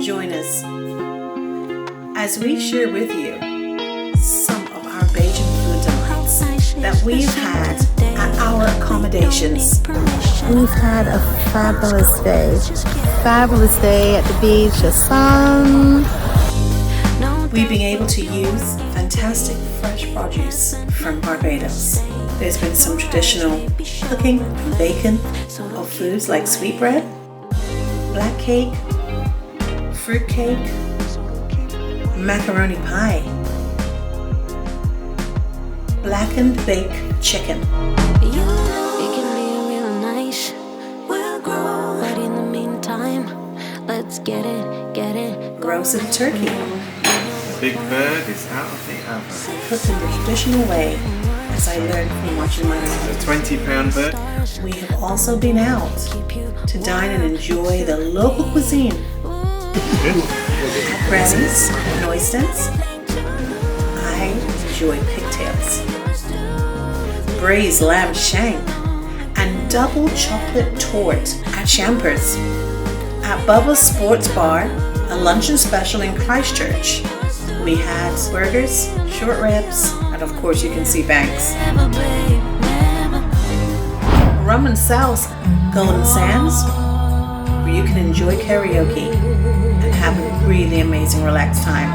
Join us as we share with you some of our Bajan food delights that we've had at our accommodations. We've had a fabulous day at the beach, the sun. We've been able to use fantastic fresh produce from Barbados. There's been some traditional cooking and bacon of foods like sweetbread, black cake, fruit cake, macaroni pie, blackened baked chicken. It can be real nice. We'll grow. But in the meantime, let's get it. Roasted turkey, Big Bird is out of the oven. cooked in the traditional way, as I learned from watching my mom. The 20-pound bird. We have also been out to dine and enjoy the local cuisine. At Granny's and Oysters, I enjoy pigtails, braised lamb shank, and double chocolate torte at Champers. At Bubba's Sports Bar, a luncheon special in Christchurch, we had burgers, short ribs, and of course you can see Banks. Rum and Sal's Golden Sands, where you can enjoy karaoke and have a really amazing relaxed time.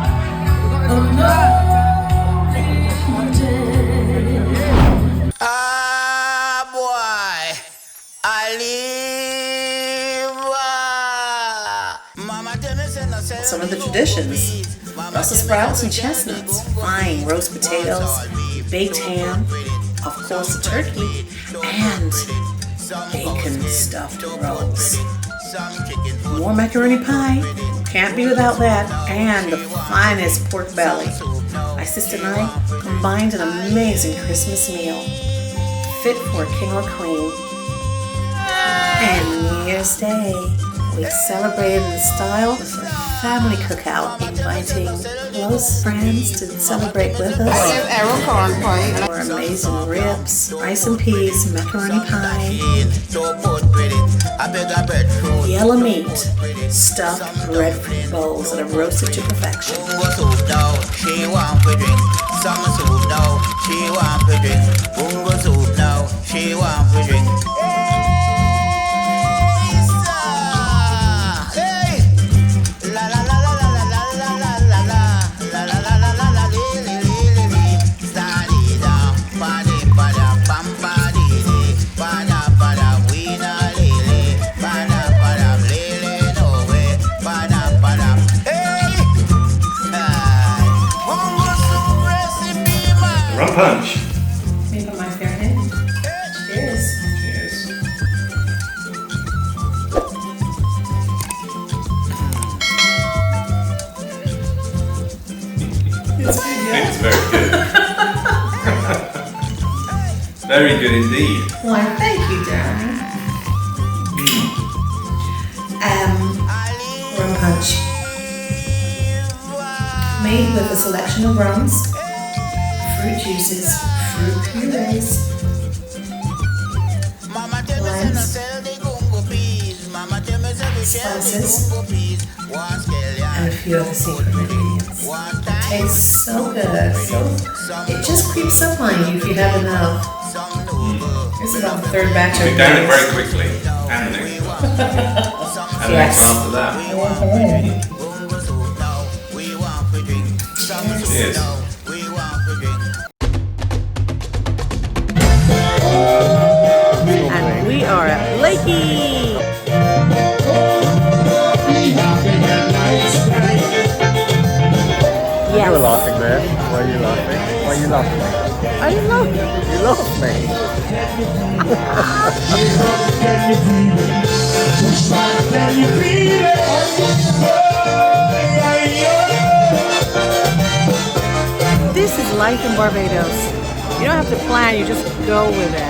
Ah, boy, I live. Mama tell me say no say. Some of the traditions: Brussels sprouts and chestnuts, frying roast potatoes, baked ham, of course the turkey, and bacon stuffed rolls. More macaroni pie, can't be without that, and the finest pork belly. My sister and I combined an amazing Christmas meal, fit for a king or queen. And New Year's Day, we celebrated in style with a family cookout, inviting close friends to celebrate with us. Our amazing ribs, rice and peas, macaroni pie, yellow meat, stuffed breadfruit bowls that are roasted to perfection. Rum punch. Me put my fair hand. Cheers. Cheers. It's very good. Very good indeed. Why, thank you, darling. Rum punch. Made with a selection of rums, fruit juices, fruit purees, limes, spices, and a few other secret ingredients. It tastes so good. It just creeps up on you if you have enough. This is about the third batch We of down it things. very quickly. And the next one. And the next one after that. Cheers. And we are at Blakey. You were laughing there. Why are you laughing? Why are you laughing? I don't know. You lost me. This is life in Barbados. You don't have to plan, you just go with it.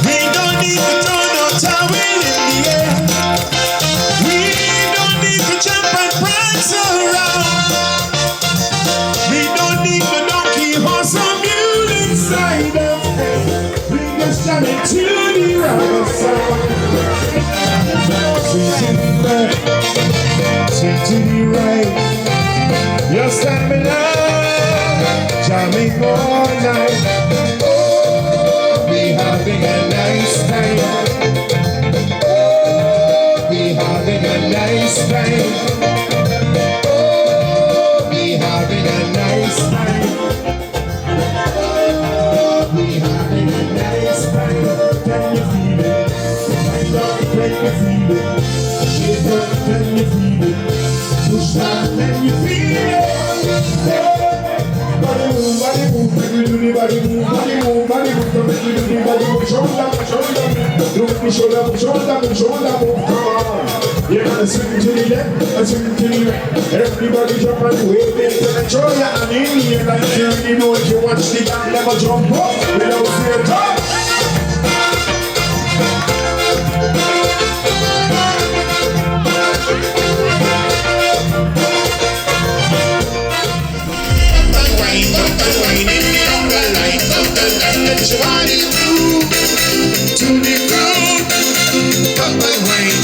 We don't need to throw no towel in the air. We don't need to jump and prance around. We don't need to donkey left, swing to the right. You stand me love, jamming all night. Oh, we having a nice time. Oh, we having a nice time. Oh, we having a nice time. Oh, we having a nice time. Can you feel it? Wind up, can you feel it? Shake up, can you feel it? Push back, can you feel it? Body move, make me do the body move, body move, body move, make me do the body move. Shoulder, shoulder, look me shoulder, shoulder, shoulder move. Come on, you're gonna swing to the left, swing to the right. Everybody jump and wave it to the shoulder and in here like you really know if you watch the band, never jump up without fear. Come. To the ground, up and wine,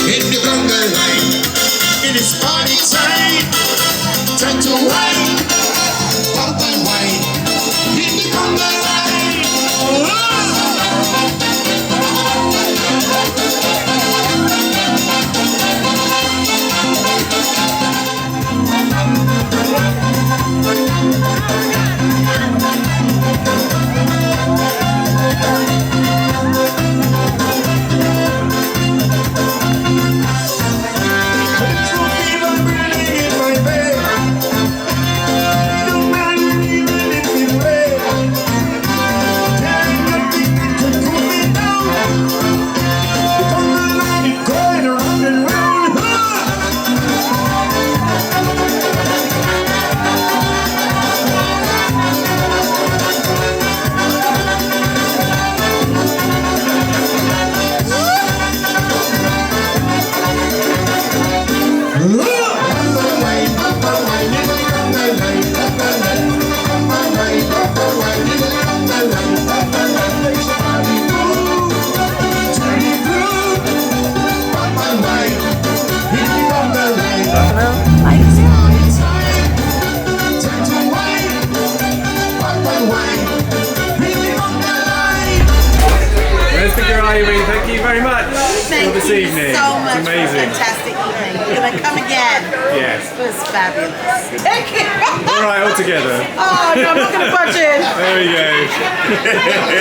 in the conga line. It is party time, time to wine, up and wine, in the conga line. Thank you very much for this evening. So much. It's amazing. Fantastic evening. You're going to come again. Yes. It was fabulous. Thank you. All right, all together. Oh, no, I'm not going to budge in. There we go.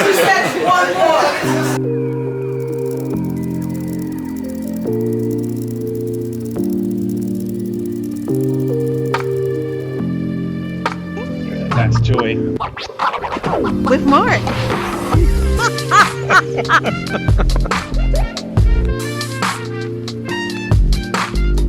She said one more. That's joy. With Mark.